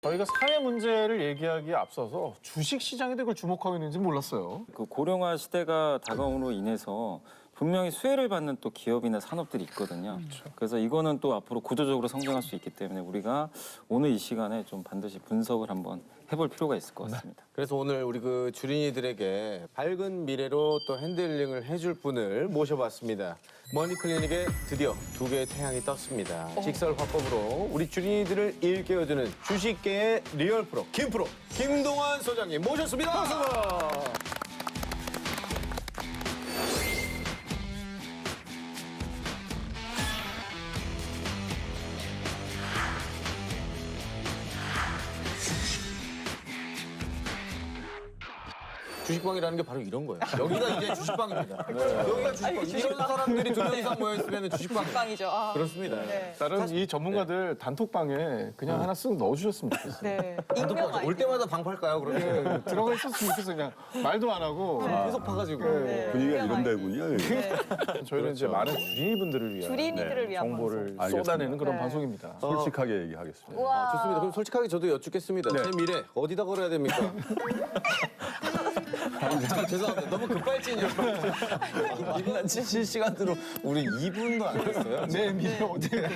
저희가 사회 문제를 얘기하기에 앞서서 주식 시장에 대해 주목하고 있는지 몰랐어요. 그 고령화 시대가 다가옴으로 인해서 분명히 수혜를 받는 또 기업이나 산업들이 있거든요. 그래서 이거는 또 앞으로 구조적으로 성장할 수 있기 때문에 우리가 오늘 이 시간에 좀 반드시 분석을 한번 해볼 필요가 있을 것 같습니다. 그래서 오늘 우리 그 주린이들에게 밝은 미래로 또 핸들링을 해줄 분을 모셔봤습니다. 머니클리닉에 드디어 두 개의 태양이 떴습니다. 직설 화법으로 우리 주린이들을 일깨워주는 주식계의 리얼 프로 김프로 김동완 소장님 모셨습니다. 반갑습니다. 주식방이라는 게 바로 이런 거예요. 여기가 이제 주식방입니다. 여기가 주식방. 이런 사람들이 두 명 이상 모여있으면 주식방이에요. 빵이죠. 아. 그렇습니다. 네. 다른 이 전문가들 단톡방에 그냥 하나 쓱 넣어주셨으면 좋겠어요. 네. 단톡방 올 때마다 방 팔까요? 그러면 네, 들어가 있었으면 좋겠어요. 그냥 말도 안 하고. 계속 파가지고. 네. 분위기가 이런 데군요. 저희는 이제 많은 주린이분들을 위한 주린이들을 위한 정보를 방송. 쏟아내는 그런 네. 방송입니다. 솔직하게 얘기하겠습니다. 우와. 아, 좋습니다. 그럼 솔직하게 저도 여쭙겠습니다. 네. 제 미래 어디다 걸어야 됩니까? 죄송합니다. 너무 급발진이요. 실시간으로 우리 2분도 안 됐어요. 내 미래 어디에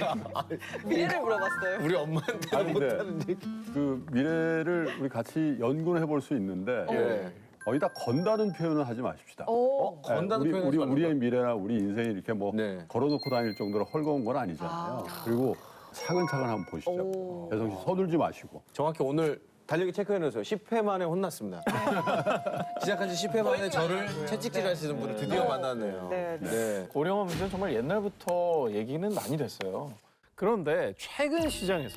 미래를 물어봤어요. 우리 엄마한테 아니, 근데 못하는 얘기. 그 미래를 우리 같이 연구를 해볼 수 있는데 예. 어디다 건다는 표현은 하지 마십시다. 오. 건다는 표현을 하지 우리의 미래나 우리 인생이 이렇게 뭐 네. 걸어놓고 다닐 정도로 헐거운 건 아니잖아요. 그리고 차근차근 한번 보시죠. 오. 배성 씨 서둘지 마시고. 정확히 오늘 달력에 체크해놓으세요. 10회 만에 혼났습니다. 시작한 지 10회 만에 저를 채찍질 하시는 분을 드디어 만났네요. 네, 네. 네. 고령화 문제는 정말 옛날부터 얘기는 많이 됐어요. 그런데 최근 시장에서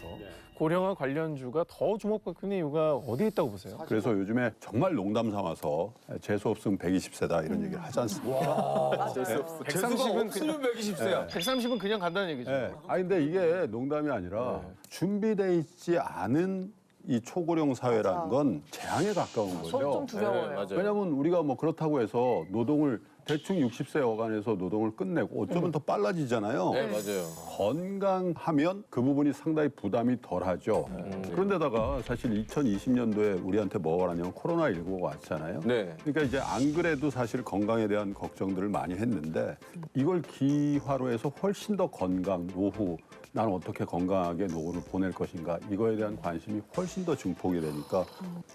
고령화 관련주가 더 주목받고 있는 이유가 어디에 있다고 보세요? 그래서 요즘에 정말 농담 삼아서 재수 없으면 120세다 이런 얘기를 하지 않습니까? 재수가 130은 없으면 120세야. 130은 그냥 간다는 얘기죠. 네. 아니 근데 이게 농담이 아니라 준비돼 있지 않은 이 초고령 사회라는 건 재앙에 가까운 거죠. 좀 두려워요. 네, 맞아요. 왜냐하면 우리가 뭐 그렇다고 해서 노동을 대충 60세 어간에서 노동을 끝내고 어쩌면 더 빨라지잖아요. 네, 맞아요. 건강하면 그 부분이 상당히 부담이 덜하죠. 그런데다가 사실 2020년도에 우리한테 뭐가 왔냐면 코로나19가 왔잖아요. 네. 그러니까 이제 안 그래도 사실 건강에 대한 걱정들을 많이 했는데 이걸 기화로 해서 훨씬 더 건강, 노후, 나는 어떻게 건강하게 노후를 보낼 것인가 이거에 대한 관심이 훨씬 더 증폭이 되니까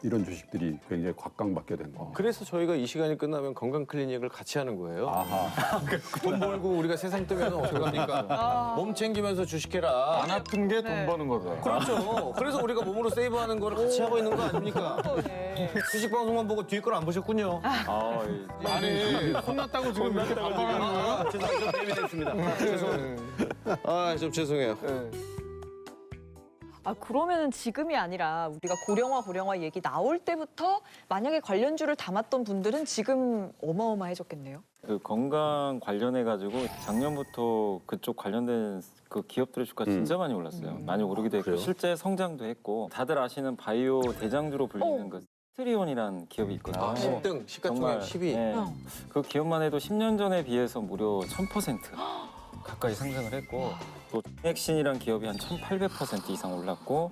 이런 주식들이 굉장히 곽강받게 된 거. 그래서 저희가 이 시간이 끝나면 건강 클리닉을 같이 하는 거예요. 아하. 돈 벌고 우리가 세상 뜨면 어떡합니까? 몸 챙기면서 주식해라. 안 아픈 게 돈 버는 거다. 그렇죠. 그래서 우리가 몸으로 세이브하는 거를 같이 하고 있는 거 아닙니까? 네. 주식 방송만 보고 뒤에 걸 안 보셨군요. 아니 혼났다고 지금 이렇게 반발하는 거예요? 죄송합니다. 좀 예민했습니다. 죄송합니다. 아, 좀 죄송해요. 아, 그러면은 지금이 아니라 우리가 고령화 얘기 나올 때부터 만약에 관련주를 담았던 분들은 지금 어마어마해졌겠네요. 그 건강 관련해 가지고 작년부터 그쪽 관련된 그 기업들의 주가 진짜 많이 올랐어요. 많이 오르기도 했고 실제 성장도 했고 다들 아시는 바이오 대장주로 불리는 그 스트리온이라는 기업이 있거든요. 아, 10등, 시가총액 10위. 네. 그 기업만 해도 10년 전에 비해서 무려 1000% 가까이 상승을 했고 또 액신이란 기업이 한 1800% 이상 올랐고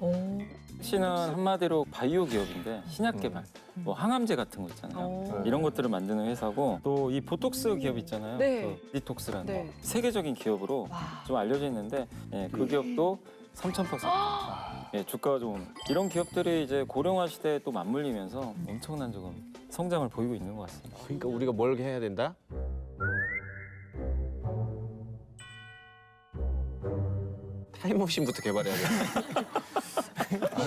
액신은 한마디로 바이오 기업인데 신약 개발, 뭐 항암제 같은 거 있잖아요. 이런 것들을 만드는 회사고 또 이 보톡스 기업 있잖아요. 네. 그 디톡스라는 네. 세계적인 기업으로 와. 좀 알려져 있는데 예, 그 기업도 3000%. 예, 주가가 좀 이런 기업들이 이제 고령화 시대에 또 맞물리면서 엄청난 조금 성장을 보이고 있는 것 같습니다. 그러니까 우리가 뭘 해야 된다? 타임머신부터 개발해야 돼.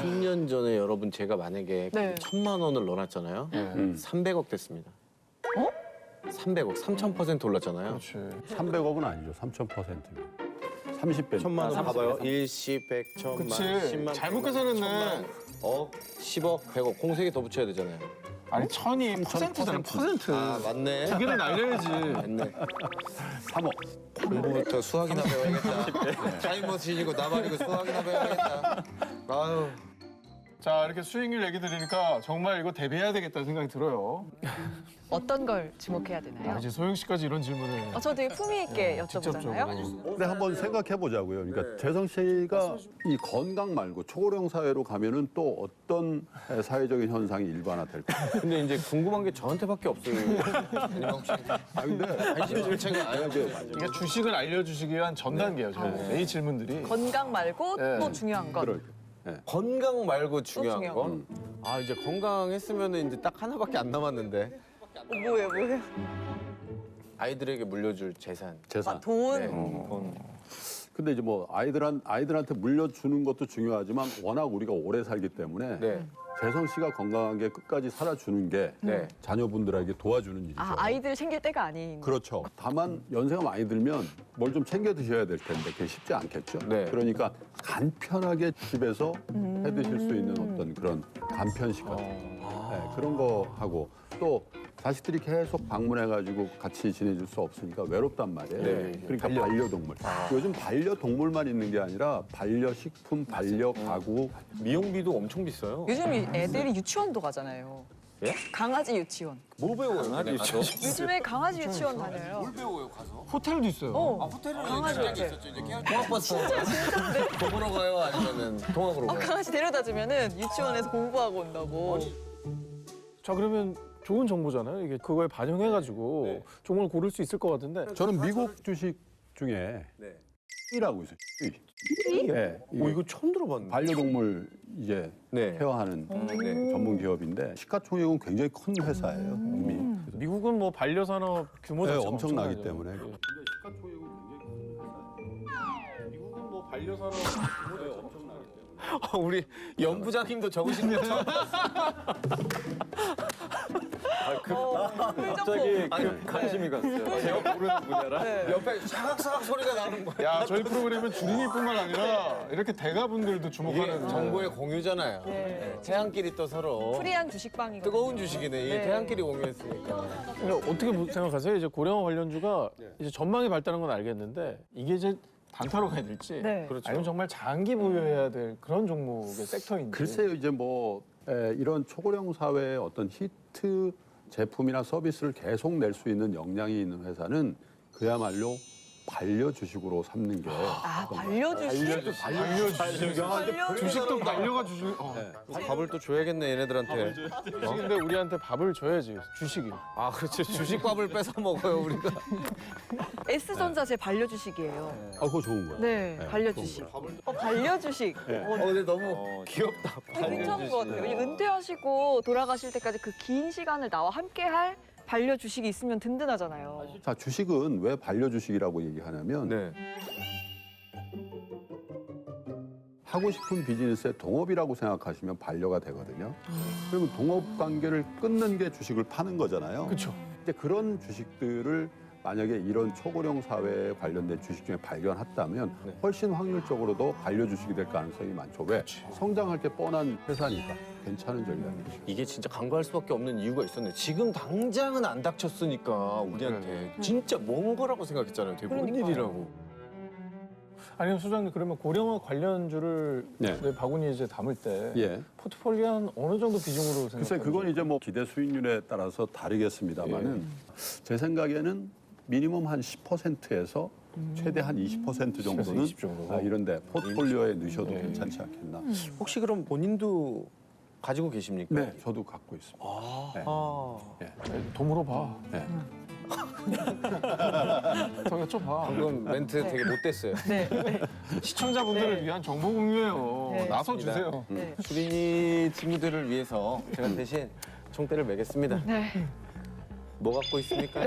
10년 전에 여러분 제가 만약에 네. 1000만 원을 넣어놨잖아요. 300억 됐습니다. 300억, 3000% 올랐잖아요. 그렇지. 300억은 아니죠. 3000%면. 30배. 1000만 원 봐봐요. 1, 10, 100, 1000만, 그치. 10만. 잘못 계산했네. 억, 10억, 100억. 공세기 더 붙여야 되잖아요. 아니 천이 퍼센트잖아. 퍼센트. 아, 맞네. 두 개를 날려야지. 맞네. 3억. 공부부터 수학이나 배워야겠다. 타임머신이고 나발이고 수학이나 배워야겠다. 아유. 자, 이렇게 수익률 얘기 들으니까 정말 이거 대비해야 되겠다는 생각이 들어요. 어떤 걸 주목해야 되나요? 이제 소영 씨까지 이런 질문을 저 되게 품위 있게 여쭤보잖아요. 직접적으로. 근데 한번 생각해 보자고요. 그러니까 재성 씨가 이 건강 말고 초고령 사회로 가면은 또 어떤 사회적인 현상이 일반화될까요? 근데 이제 궁금한 게 저한테밖에 없어요. 아 근데 관심 줄체가 아니야. 그러니까 주식을 알려주시기 위한 전 단계예요. 저는. 이 질문들이. 건강 말고 네. 또 중요한 것. 그럴 건강 말고 중요한 중요한 거? 아, 이제 건강했으면 이제 딱 하나밖에 안 남았는데. 뭐예요? 아이들에게 물려줄 재산. 재산. 돈. 돈. 근데 이제 뭐 아이들한테 물려주는 것도 중요하지만 워낙 우리가 오래 살기 때문에 네. 재성 씨가 건강하게 끝까지 살아주는 게 네. 자녀분들에게 도와주는 일이죠. 아이들 챙길 때가 아닌. 그렇죠. 다만 연세가 많이 들면 뭘 좀 챙겨 드셔야 될 텐데 그게 쉽지 않겠죠. 네. 그러니까 간편하게 집에서 해 드실 수 있는 어떤 그런 간편식 같은 네, 그런 거 하고 또 자식들이 계속 방문해가지고 같이 지내줄 수 없으니까 외롭단 말이에요. 네. 그러니까 반려동물. 요즘 반려동물만 있는 게 아니라 반려식품, 반려가구. 미용비도 엄청 비싸요. 요즘 애들이 유치원도 가잖아요. 예? 강아지 유치원. 뭐 배워요? 강아지 요즘에 강아지 유치원 다녀요. 배워요, 가서? 호텔도 있어요. 호텔은 강아지 호텔. 통학버스. 돈 보러 가요? 아니면은 통학으로 가요? 강아지 데려다 주면은 유치원에서 공부하고 온다고. 자, 그러면 좋은 정보잖아요. 이게 그거에 반영해가지고 종목을 고를 수 있을 것 같은데. 저는 미국 주식 중에 네. E라고 있어요. E. 네, 오, 이거 처음 들어봤는데. 반려동물 이제 네. 케어하는 네. 전문 기업인데 시가총액은 굉장히 큰 회사예요. 이미. 그래서 미국은 뭐 반려산업 규모 네, 자체가 엄청나기 엄청나죠. 때문에. 예. 근데 시가총액은 굉장히 큰 회사예요. 미국은 뭐 반려산업 규모 자체가 엄청나기 때문에. 우리 연부장님도 적으시네요. 갑자기 관심이 갔어요. 제가 모르는 분야라. 옆에 사각사각 소리가 나는 거예요. 야, 저희 프로그램은 주린이뿐만 아니라 이렇게 대가분들도 이게 주목하는 정보의 공유잖아요. 네. 태양끼리 또 서로 프리한 주식방이거든요. 뜨거운 주식이네. 이게 네. 태양끼리 공유했으니까. 그러니까 어떻게 생각하세요? 이제 고령화 관련주가 이제 전망이 밝다는 건 알겠는데 이게 이제 단타로 가야 될지 네. 그렇죠. 아니면 정말 장기 보유해야 될 그런 종목의 섹터인지. 글쎄요, 이제 뭐 이런 초고령 사회의 어떤 히트 제품이나 서비스를 계속 낼 수 있는 역량이 있는 회사는 그야말로 반려 주식으로 삼는 게 반려주식? 반려주식. 주식도 반려가 주식. 밥을 또 줘야겠네 얘네들한테. 주식인데 우리한테 밥을 줘야지 주식이. 아 그렇죠. 주식밥을 뺏어 먹어요 우리가. S전자 제 반려주식이에요. 아, 그거 좋은 거예요. 네, 네, 반려주식. 반려주식. 근데 너무 귀엽다. 괜찮은 것 같아요. 이 은퇴하시고 돌아가실 때까지 그 긴 시간을 나와 함께할 반려주식이 있으면 든든하잖아요. 자, 주식은 왜 반려 주식이라고 얘기하냐면 네. 하고 싶은 비즈니스의 동업이라고 생각하시면 반려가 되거든요. 그러면 동업 관계를 끊는 게 주식을 파는 거잖아요. 그렇죠. 이제 그런 주식들을 만약에 이런 초고령 사회에 관련된 주식 중에 발견했다면 네. 훨씬 확률적으로도 반려 주식이 될 가능성이 많죠. 왜? 성장할 게 뻔한 회사니까 괜찮은 전략이죠. 이게 진짜 간과할 수밖에 없는 이유가 있었네. 지금 당장은 안 닥쳤으니까 우리한테 진짜 먼 거라고 생각했잖아요. 되게 먼 그러니까요. 일이라고. 아니면 소장님 그러면 고령화 관련주를 네. 바구니에 이제 담을 때 예. 포트폴리오 한 어느 정도 비중으로 글쎄 생각하세요? 그건 이제 뭐 기대 수익률에 따라서 다르겠습니다만은 제 생각에는 미니멈 한 10%에서 최대 한 20% 정도는 20 정도. 이런데 포트폴리오에 넣으셔도 네. 괜찮지 않겠나. 혹시 그럼 본인도 가지고 계십니까? 네, 저도 갖고 있습니다. 네. 더 물어봐. 네. 더 여쭤봐. 방금 멘트 되게 못됐어요. 네. 시청자분들을 위한 정보 공유예요. 네. 나서 주세요. 네. 주린이 친구들을 위해서 제가 대신 총대를 매겠습니다. 네. 뭐 갖고 있습니까?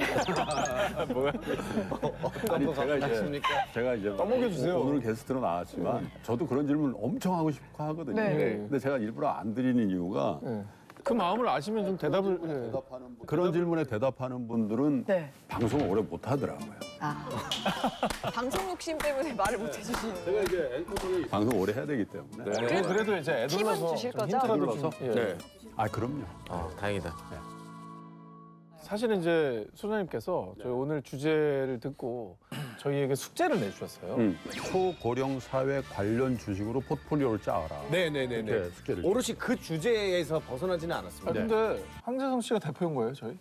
어떤 거 갖고 계십니까? 제가 이제 떠먹여주세요. 오늘 게스트로 나왔지만 저도 그런 질문 엄청 하고 싶어 하거든요. 네. 근데 제가 일부러 안 드리는 이유가 네. 그 마음을 아시면 좀 대답을. 네. 그런 질문에 대답하는 분들은 네. 방송을 오래 못 하더라고요. 방송 욕심 때문에 말을 못 해주시는. 방송 오래 해야 되기 때문에. 그래도 이제 애들러서 팁은 주실 좀 거죠? 힌트라도 애들러서? 좀. 예. 아, 그럼요. 다행이다. 사실은 이제 소장님께서 저희 오늘 주제를 듣고 저희에게 숙제를 내주셨어요. 초고령 사회 관련 주식으로 포트폴리오를 짜라. 네네네네. 이렇게 숙제를 오롯이 그 주제에서 벗어나지는 아, 않았습니다. 근데 황재성 씨가 대표인 거예요, 저희?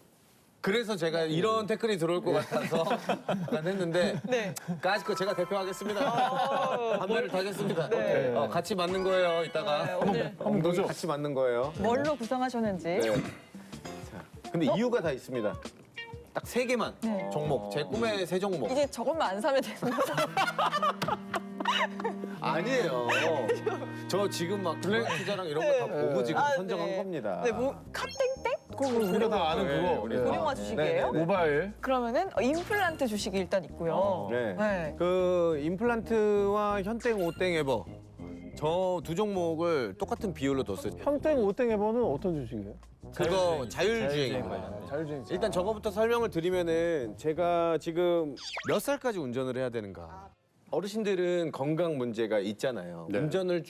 그래서 제가 이런 태클이 들어올 것 같아서 약간 했는데 네. 까짓 거 제가 대표하겠습니다. 판매를 타겠습니다. 네. 같이 맞는 거예요, 이따가. 네, 오늘 엉덩이 같이 맞는 거예요. 뭘로 구성하셨는지. 네. 자, 근데 이유가 다 있습니다. 딱 3개만 종목, 제 꿈의 3종목. 이제 저것만 안 사면 되는 거죠? 아니에요. 저 지금 막 블랙 투자랑 이런 거 다 보고 지금 선정한 네. 겁니다. 네, 뭐 카땡땡? 그거 우리가 다 아는 네, 그거. 우리 네. 고령화 주식이에요? 네. 모바일. 그러면은 임플란트 주식이 일단 있고요. 네. 그 임플란트와 현땡, 오땡, 에버 저 두 종목을 똑같은 비율로 뒀어요. 현땡, 오땡 에버는 어떤 주식이에요? 그거 자율주행입니다. 자율주행. 일단 저거부터 설명을 드리면은 제가 지금 몇 살까지 운전을 해야 되는가? 어르신들은 건강 문제가 있잖아요. 네.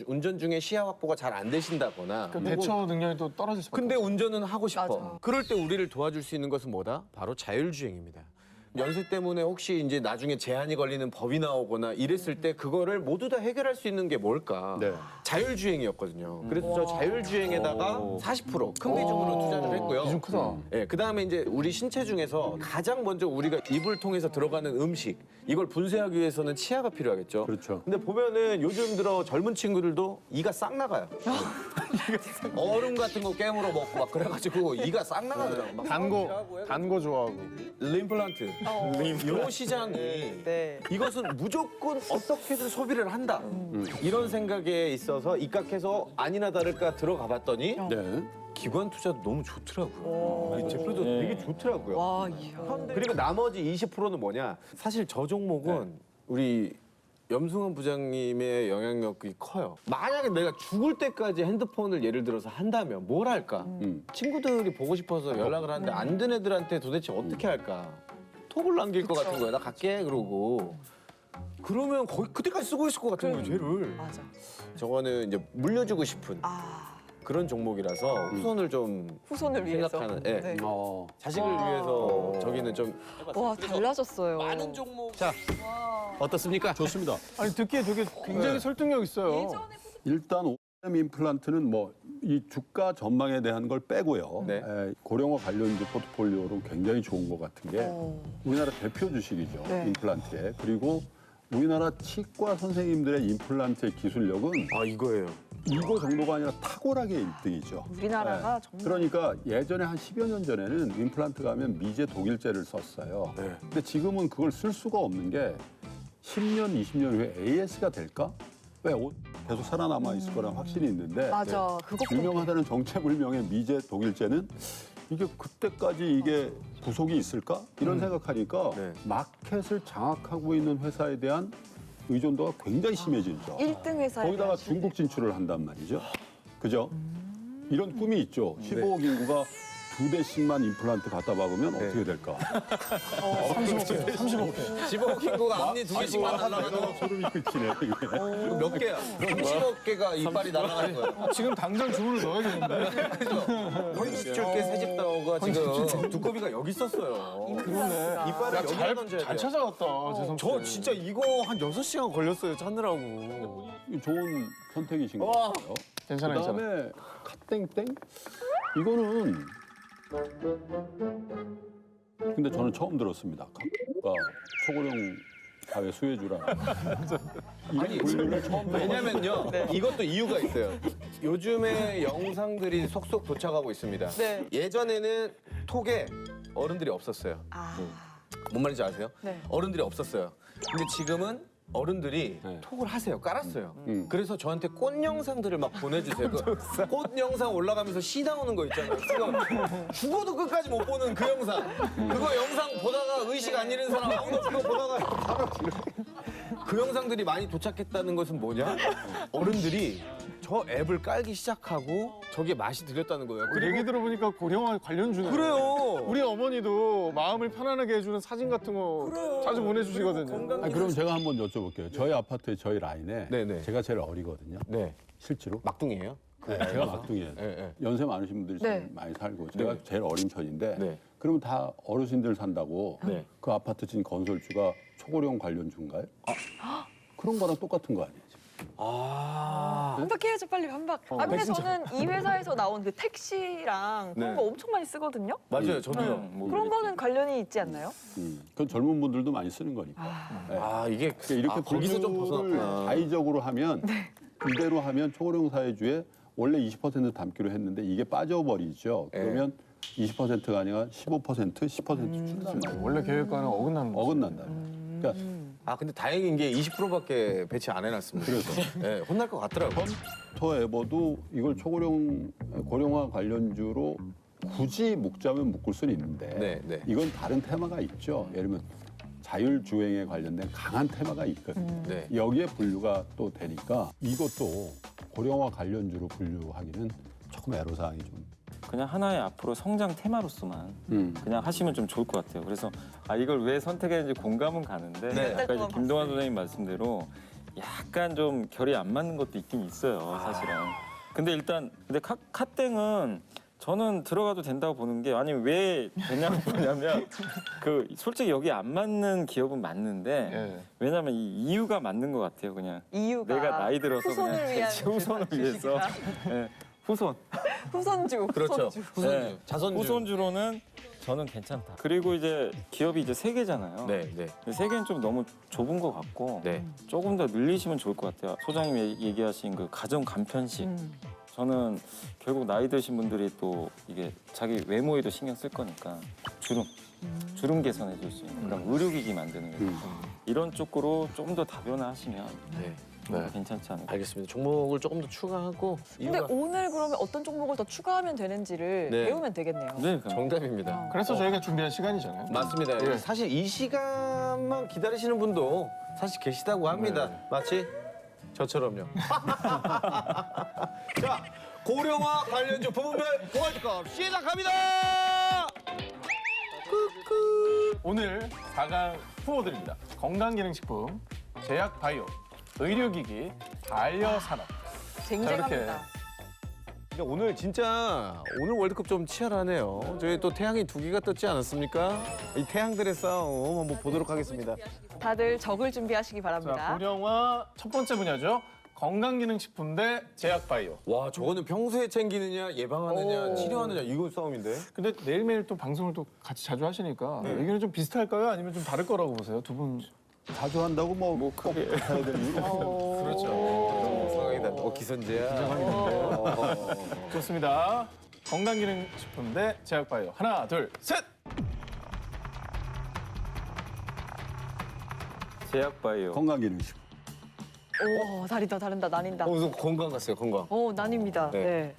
운전 중에 시야 확보가 잘 안 되신다거나. 그 대처 능력이 또 떨어질 수밖에 근데 운전은 하고 싶어. 맞아. 그럴 때 우리를 도와줄 수 있는 것은 뭐다? 바로 자율주행입니다. 연세 때문에 혹시 이제 나중에 제한이 걸리는 법이 나오거나 이랬을 때 그거를 모두 다 해결할 수 있는 게 뭘까? 네. 자율주행이었거든요. 그래서 저 자율주행에다가 40%큰 비중으로 투자를 했고요. 비중 크다. 예, 그다음에 이제 우리 신체 중에서 가장 먼저 우리가 입을 통해서 들어가는 음식 이걸 분쇄하기 위해서는 치아가 필요하겠죠. 그렇죠. 근데 보면은 요즘 들어 젊은 친구들도 이가 싹 나가요. 얼음 같은 거 깨물어 먹고 막 그래가지고 이가 싹 나가더라고. 막 단 거 좋아하고. 림플란트. 이 시장이 네. 이것은 무조건 어떻게든 소비를 한다. 이런 생각에 있어서 입각해서 아니나 다를까 들어가 봤더니 네. 기관 투자도 너무 좋더라고요. 이 제표도 되게 좋더라고요. 와, 이야. 그리고 나머지 20%는 뭐냐? 사실 저 종목은 우리 염승환 부장님의 영향력이 커요. 만약에 내가 죽을 때까지 핸드폰을 예를 들어서 한다면 뭘 할까? 친구들이 보고 싶어서 연락을 하는데 안 된 애들한테 도대체 어떻게 할까? 톡을 남길 것 같은 거야. 나 갈게 그러고. 그러면 거의 그때까지 쓰고 있을 것 같은 거예요, 쟤를. 맞아. 저거는 이제 물려주고 싶은 아, 그런 종목이라서 후손을 좀 후손을 위해서. 생각하는, 예. 네. 자식을 와. 위해서 저기는 좀 와, 달라졌어요. 많은 종목. 자, 어떻습니까? 좋습니다. 아니 듣기에 되게 굉장히 설득력 있어요. 일단 OM 임플란트는 뭐 이 주가 전망에 대한 걸 빼고요. 네. 고령화 관련주 포트폴리오로 굉장히 좋은 것 같은 게 우리나라 대표 주식이죠. 네. 임플란트에. 그리고 우리나라 치과 선생님들의 임플란트의 기술력은 아, 이거예요. 이거 정도가 아니라 탁월하게 1등이죠. 우리나라가 정말. 그러니까 예전에 한 10여 년 전에는 임플란트가 하면 미제 독일제를 썼어요. 네. 근데 지금은 그걸 쓸 수가 없는 게 10년, 20년 후에 AS가 될까? 왜 계속 살아남아 있을 거란 확신이 있는데 맞아. 그거 유명하다는 정체불명의 미제 독일제는 이게 그때까지 이게 구속이 있을까? 이런 생각하니까 네. 마켓을 장악하고 있는 회사에 대한 의존도가 굉장히 심해지죠. 1등 회사에 거기다가 대한 중국 진출을 한단 말이죠. 그죠? 이런 꿈이 있죠. 15억 인구가 2대씩만 임플란트 갖다 박으면 어떻게 될까? 35개. 15억 인구가 앞니 2개씩만 날아가도 소름이 끼치네. 이거 몇 개야? 30억 개가 이빨이 날아가는 거야. 지금 당장 주문을 넣어야겠는데. 헌집줄게 새집다오가 지금 두꺼비가 여기 있었어요. 그러네. 이빨을 여기다 던져야 잘 돼요. 찾아갔다, 재성 씨. 저 진짜 이거 한 6시간 걸렸어요, 찾느라고. 좋은 선택이신 것 와. 같아요. 괜찮아, 괜찮아. 그다음에 카땡땡? 이거는 근데 저는 처음 들었습니다. 카가 초고령 사회 수혜주라. 아니, 분류를 처음 들어봤어요. 왜냐면요, 이것도 이유가 있어요. 요즘에 영상들이 속속 도착하고 있습니다. 네. 예전에는 톡에 어른들이 없었어요. 아, 뭔 말인지 아세요? 네. 어른들이 없었어요. 근데 지금은 어른들이 네. 톡을 하세요. 깔았어요. 음. 그래서 저한테 꽃 영상들을 막 보내주세요. 꽃 영상 올라가면서 시 나오는 거 있잖아요. 그거 죽어도 끝까지 못 보는 그 영상. 그거 영상 보다가 의식 안 잃은 사람 아무도 그거 보다가 바로 그 영상들이 많이 도착했다는 것은 뭐냐? 어른들이 저 앱을 깔기 시작하고 저게 맛이 들렸다는 거예요. 그 얘기 들어보니까 고령화 관련주네. 그래요. 우리 어머니도 마음을 편안하게 해주는 사진 같은 거 자주 보내주시거든요. 그럼 제가 한번 여쭤볼게요. 저희 아파트에 저희 라인에 네네. 제가 제일 어리거든요. 네. 실제로. 막둥이에요? 네, 제가 막둥이에요. 네, 네. 연세 많으신 분들이 네. 좀 많이 살고 제가 네. 제일 어린 편인데 네. 그러면 다 어르신들 산다고 네. 그 아파트 진 건설주가 초고령 관련주인가요? 그런 거랑 똑같은 거 아니에요? 지금? 반박해야죠, 빨리 반박. 근데 저는 이 회사에서 나온 그 택시랑 그런 네. 거 엄청 많이 쓰거든요. 맞아요, 저도요. 뭐 그런 거는 관련이 있지 않나요? 그건 젊은 분들도 많이 쓰는 거니까. 네. 이게 그러니까 이렇게 거기서 좀 분류를 벗어났구나. 자의적으로 하면 이대로 하면 초고령 사회주에 원래 20% 담기로 했는데 이게 빠져버리죠. 그러면 20%가 아니라 15%, 10% 준단 말이에요. 원래 계획과는 어긋나는 거죠. 어긋난다. 그러니까 근데 다행인 게 20%밖에 배치 안 해놨습니다. 그래서 네, 혼날 것 같더라고요. 펀터에버도 이걸 고령화 관련주로 굳이 묶자면 묶을 수는 있는데 네, 네. 이건 다른 테마가 있죠. 예를 들면 자율주행에 관련된 강한 테마가 있거든요. 네. 여기에 분류가 또 되니까 이것도 고령화 관련주로 분류하기는 조금 애로사항이 좀. 그냥 하나의 앞으로 성장 테마로서만 그냥 하시면 좀 좋을 것 같아요. 그래서 이걸 왜 선택했는지 공감은 가는데 네. 아까 이제 김동완 선생님 말씀대로 약간 좀 결이 안 맞는 것도 있긴 있어요, 사실은. 근데 일단 카땡은 저는 들어가도 된다고 보는 게 아니 왜 되냐고 보냐면 그 솔직히 여기 안 맞는 기업은 맞는데 예. 왜냐면 이 이유가 맞는 것 같아요, 그냥. 이유가 내가 나이 들어서 후손을 그냥 위한 후손을 위해서 예, 후손. 후손주. 그렇죠. 후손주. 후손주, 네. 자손주. 후손주로는 저는 괜찮다. 그리고 이제 기업이 이제 세 개잖아요. 네, 네. 근데 세 개는 좀 너무 좁은 것 같고 네. 조금 더 늘리시면 좋을 것 같아요. 소장님이 얘기하신 그 가정 간편식. 저는 결국 나이 드신 분들이 또 이게 자기 외모에도 신경 쓸 거니까 주름 개선해 줄 수 있는 그런 의료기기 만드는 거 이런 쪽으로 좀 더 다변화하시면 네. 괜찮지 않을까. 알겠습니다. 종목을 조금 더 추가하고 근데 이유가 오늘 그러면 어떤 종목을 더 추가하면 되는지를 네. 배우면 되겠네요. 네, 그럼. 정답입니다. 그래서 저희가 준비한 시간이잖아요. 맞습니다. 예. 사실 이 시간만 기다리시는 분도 사실 계시다고 합니다. 마치 저처럼요. 자, 고령화 관련주 부분별 고갈주값 시작합니다. 오늘 4강 후보들입니다. 건강기능식품, 제약바이오, 의료기기, 반려산업. 쟁쟁합니다. 근데 오늘 진짜 오늘 월드컵 좀 치열하네요. 저희 또 태양이 두 개가 떴지 않았습니까? 이 태양들의 싸움 한번 보도록 하겠습니다. 다들 적을 준비하시기 자, 바랍니다. 고령화 첫 번째 분야죠. 건강기능식품 대 제약바이오. 와, 저거는 평소에 챙기느냐, 예방하느냐, 오. 치료하느냐 이거 싸움인데. 근데 매일매일 또 방송을 또 같이 자주 하시니까 의견이 좀 비슷할까요? 아니면 좀 다를 거라고 보세요? 두 분. 자주 한다고 뭐 크게. 해야 될 이유는 없어요. 그렇죠. 상황이다. 기선제야. 좋습니다. 건강기능식품 대 제약바이오. 하나, 둘, 셋! 제약바이오. 건강기능식품. 오, 다르다, 다른다, 나뉜다. 무슨 건강 같어요, 건강. 오, 나뉩니다. 네. 네.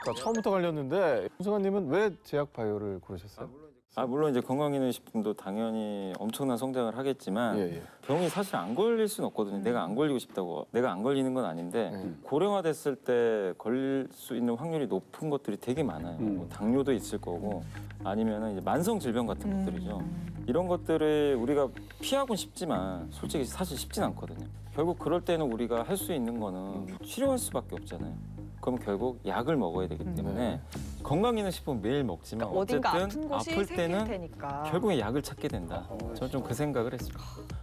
자, 처음부터 갈렸는데 홍승환님은 왜 제약바이오를 고르셨어요? 물론 이제 건강기능식품도 당연히 엄청난 성장을 하겠지만 예. 병이 사실 안 걸릴 수는 없거든요. 내가 안 걸리고 싶다고. 내가 안 걸리는 건 아닌데 고령화됐을 때 걸릴 수 있는 확률이 높은 것들이 되게 많아요. 뭐 당뇨도 있을 거고 아니면 이제 만성 질병 같은 것들이죠. 이런 것들을 우리가 피하고는 싶지만 솔직히 사실 쉽진 않거든요. 결국 그럴 때는 우리가 할 수 있는 거는 치료할 수밖에 없잖아요. 그럼 결국 약을 먹어야 되기 때문에 건강기능식품 매일 먹지만 그러니까 어딘가 어쨌든 아픈 곳이 아플 생길 때는 테니까. 결국에 약을 찾게 된다. 저는 좀 그 생각을 했습니다.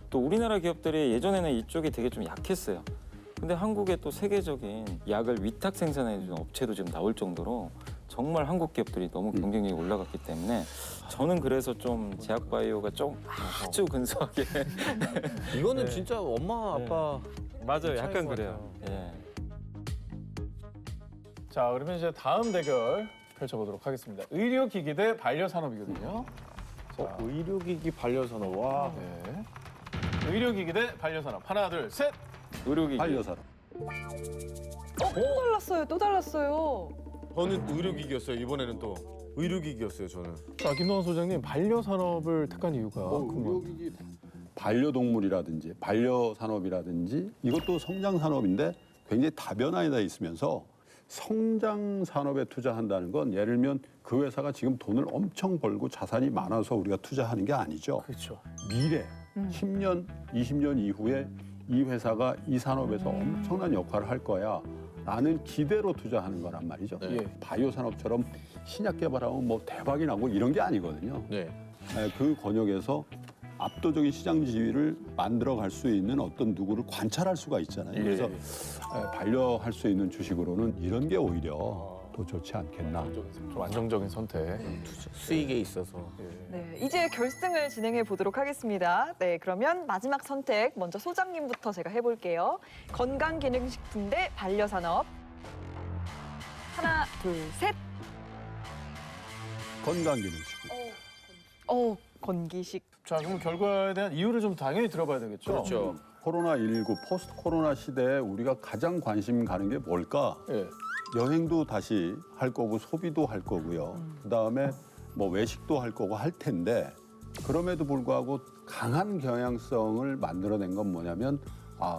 또 우리나라 기업들이 예전에는 이쪽이 되게 좀 약했어요. 근데 한국에 또 세계적인 약을 위탁 생산해주는 업체도 지금 나올 정도로 정말 한국 기업들이 너무 경쟁력이 올라갔기 때문에 저는 그래서 좀 제약바이오가 좀 아주 근소하게 이거는 진짜 엄마, 아빠. 맞아요. 약간 차이인 것 그래요. 예. 자, 그러면 이제 다음 대결 펼쳐보도록 하겠습니다. 의료기기 대 반려산업이거든요. 자, 의료기기 반려산업. 와. 네. 의료기기 대 반려산업. 하나, 둘, 셋! 의료기기. 반려사람. 또 달랐어요, 또 달랐어요. 저는 의료기기였어요. 이번에는 또 의료기기였어요. 저는. 자, 김동완 소장님, 반려산업을 택한 이유가 궁금합니다. 의료기기 반려동물이라든지 반려산업이라든지 이것도 성장산업인데 굉장히 다변화에 있으면서 성장산업에 투자한다는 건 예를 들면 그 회사가 지금 돈을 엄청 벌고 자산이 많아서 우리가 투자하는 게 아니죠. 그렇죠. 미래 10년, 20년 이후에 이 회사가 이 산업에서 엄청난 역할을 할 거야 라는 기대로 투자하는 거란 말이죠. 네. 예. 바이오 산업처럼 신약 개발하면 뭐 대박이 나고 이런 게 아니거든요. 네. 그 권역에서 압도적인 시장 지위를 만들어 갈 수 있는 어떤 누구를 관찰할 수가 있잖아요. 예. 그래서 반려할 수 있는 주식으로는 이런 게 오히려 더 좋지 않겠나. 좀 안정적인 선택. 수익에 있어서. 네, 이제 결승을 진행해 보도록 하겠습니다. 네, 그러면 마지막 선택 먼저 소장님부터 제가 해볼게요. 건강기능식품 대 반려산업. 하나, 둘, 셋. 건강기능식품. 건기식. 자, 그럼 결과에 대한 이유를 좀 당연히 들어봐야 되겠죠? 그렇죠. 코로나19 포스트 코로나 시대에 우리가 가장 관심 가는 게 뭘까? 예. 여행도 다시 할 거고 소비도 할 거고요. 그다음에 뭐 외식도 할 거고 할 텐데 그럼에도 불구하고 강한 경향성을 만들어낸 건 뭐냐면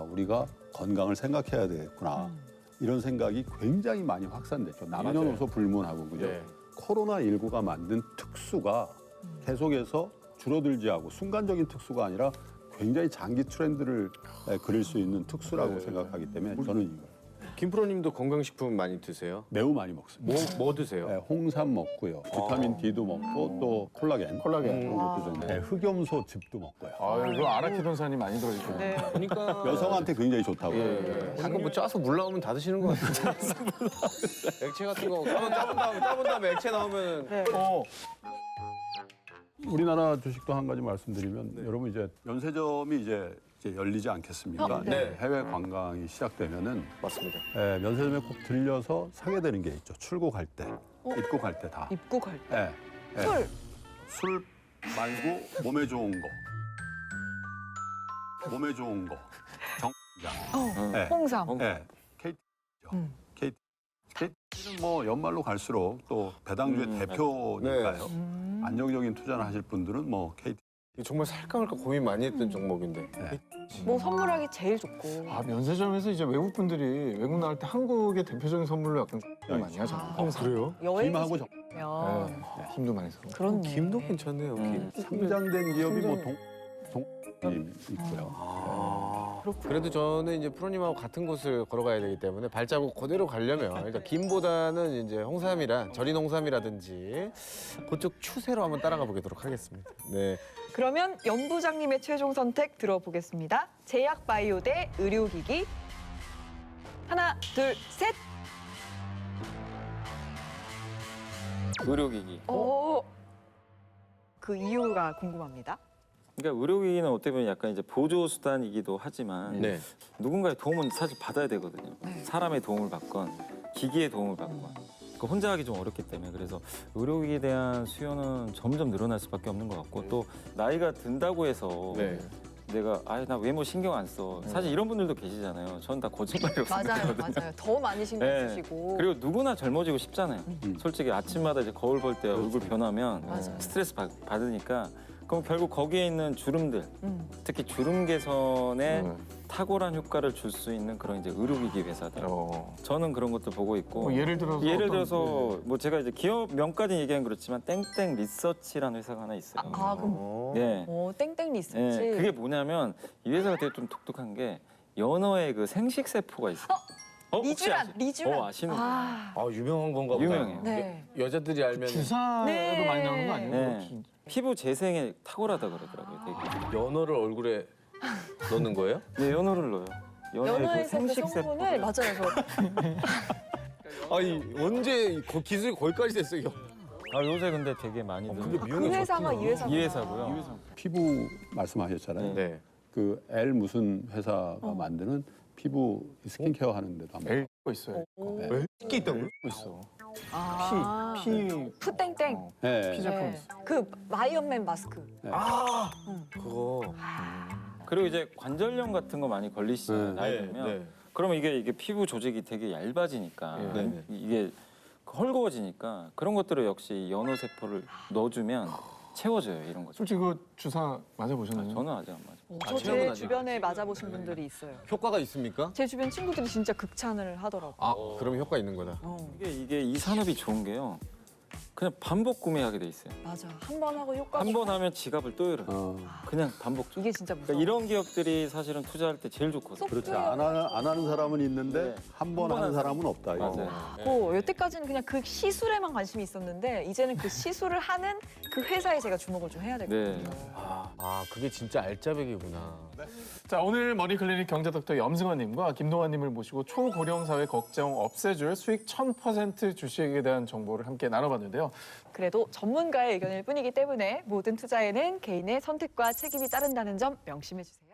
우리가 건강을 생각해야 되겠구나. 이런 생각이 굉장히 많이 확산됐죠. 남녀노소 불문하고 그죠. 네. 코로나19가 만든 특수가 계속해서 줄어들지 않고 순간적인 특수가 아니라 굉장히 장기 트렌드를 그릴 수 있는 특수라고 생각하기 때문에 저는 이거 김프로님도 건강식품 많이 드세요? 매우 많이 먹습니다. 뭐 드세요? 네, 홍삼 먹고요. 비타민 D도 먹고 또 콜라겐 그런 것도 좀 흑염소 즙도 먹고요. 아, 이거 아라키돈산이 많이 들어있고. 네. 그러니까 여성한테 굉장히 좋다고요. 이거 뭐 짜서 물 나오면 다 드시는 거 같아요. 액체 같은 거 짜본 다음에 액체 나오면 네. 우리나라 주식도 한 가지 말씀드리면 여러분 이제 면세점이 이제 열리지 않겠습니까? 네. 해외 관광이 시작되면은 맞습니다. 면세점에 꼭 들려서 사게 되는 게 있죠. 출국할 때, 입국할 때 다. 입국할 때. 술. 술 말고 몸에 좋은 거. 몸에 좋은 거. 정장. 네. 홍삼. 네. KT죠. KT는 뭐 연말로 갈수록 또 배당주의 대표니까요. 안정적인 투자를 하실 분들은 뭐 KT. 정말 살까 말까 고민 많이 했던 종목인데. 뭐 선물하기 제일 좋고. 아, 면세점에서 이제 외국 분들이 외국 나갈 때 한국의 대표적인 선물로 약간 많이 하잖아요. 그래요? 여행 김하고 면 힘도 많이 써. 그렇네. 김도 괜찮네요. 김. 상장된 기업이 뭐 동님 있고요. 그래도 저는 이제 프로님하고 같은 곳을 걸어가야 되기 때문에 발자국 그대로 가려면 일단 김보다는 이제 홍삼이라 절인 홍삼이라든지 그쪽 추세로 한번 따라가 보도록 하겠습니다. 네. 그러면 연 부장님의 최종 선택 들어보겠습니다. 제약 바이오 대 의료기기. 하나, 둘, 셋. 의료기기. 그 이유가 궁금합니다. 그러니까 의료기기는 어떻게 보면 약간 이제 보조 수단이기도 하지만 네. 누군가의 도움은 사실 받아야 되거든요. 사람의 도움을 받건 기기의 도움을 받건. 그 혼자 하기 좀 어렵기 때문에 그래서 의료기기에 대한 수요는 점점 늘어날 수밖에 없는 것 같고 또 나이가 든다고 해서 네. 내가 나 외모 신경 안 써. 사실 이런 분들도 계시잖아요. 저는 다 거짓말이라고 생각하거든요. 맞아요. 더 많이 신경 네. 쓰시고. 그리고 누구나 젊어지고 싶잖아요. 솔직히 아침마다 이제 거울 볼 때 얼굴 변하면 맞아요. 스트레스 받으니까 그럼 결국 거기에 있는 주름들, 특히 주름 개선에 탁월한 효과를 줄 수 있는 그런 이제 의료기기 회사들. 저는 그런 것도 보고 있고. 뭐 예를 들어서 뭐 제가 이제 기업 명까지 얘기하면 그렇지만 땡땡 리서치라는 회사가 하나 있어요. 그럼 네. 땡땡 리서치. 네. 그게 뭐냐면 이 회사가 되게 좀 독특한 게 연어에 그 생식 세포가 있어요. 혹시 리쥬란, 리쥬란. 아시는 유명한 건가 보다. 유명해요. 네. 여자들이 알면 주사에도 네. 많이 나오는 거 아니에요? 네. 피부 재생에 탁월하다 그러더라고요. 되게. 연어를 얼굴에 넣는 거예요? 네, 연어를 넣어요. 연어의 그 연어에서 그 생식 성분을 세포. 맞아요. 아니 언제 기술이 거기까지 됐어요? 요새 근데 되게 많이 그게 그 미용에 그 회사가 좋구나. 이 회사구나. 이 회사고요. 피부 말씀하셨잖아요. 네. 그 L 무슨 회사가 만드는 피부 스킨케어 하는 데도 한번 L 거 있어요. 끼 있다고요? L 거 있어. 피 푸땡땡. 네. 피 제품 네. 있어. 그 마이언맨 마스크. 그거. 그리고 이제 관절염 같은 거 많이 걸리시잖아요. 나이 들면. 그러면 이게 피부 조직이 되게 얇아지니까 네. 이게 헐거워지니까 그런 것들을 역시 연어 세포를 넣어주면 채워져요 이런 거죠. 솔직히 그 주사 맞아보셨나요? 저는 아직 안 맞아. 저 체험은 제 아직 주변에 맞아보신 분들이 있어요. 효과가 있습니까? 제 주변 친구들이 진짜 극찬을 하더라고요. 그럼 효과 있는 거다. 이게 이 산업이 좋은 게요. 그냥 반복 구매하게 돼 있어요. 맞아. 한 번 하고 효과. 한 번 하면 지갑을 또 열어요. 어, 그냥 반복. 이게 진짜 무서워. 그러니까 이런 기업들이 사실은 투자할 때 제일 좋거든요. 그렇지. 안 하는 사람은 있는데 네. 한 번 하는 사람은 없다. 이거. 맞아요. 고 여태까지는 그냥 그 시술에만 관심이 있었는데 이제는 그 시술을 하는 그 회사에 제가 주목을 좀 해야 네. 되거든요. 아, 그게 진짜 알짜배기구나. 자, 오늘 머니클리닉 경제덕터 염승환님과 김동환님을 모시고 초고령 사회 걱정 없애줄 수익 1000% 주식에 대한 정보를 함께 나눠봤는데요. 그래도 전문가의 의견일 뿐이기 때문에 모든 투자에는 개인의 선택과 책임이 따른다는 점 명심해 주세요.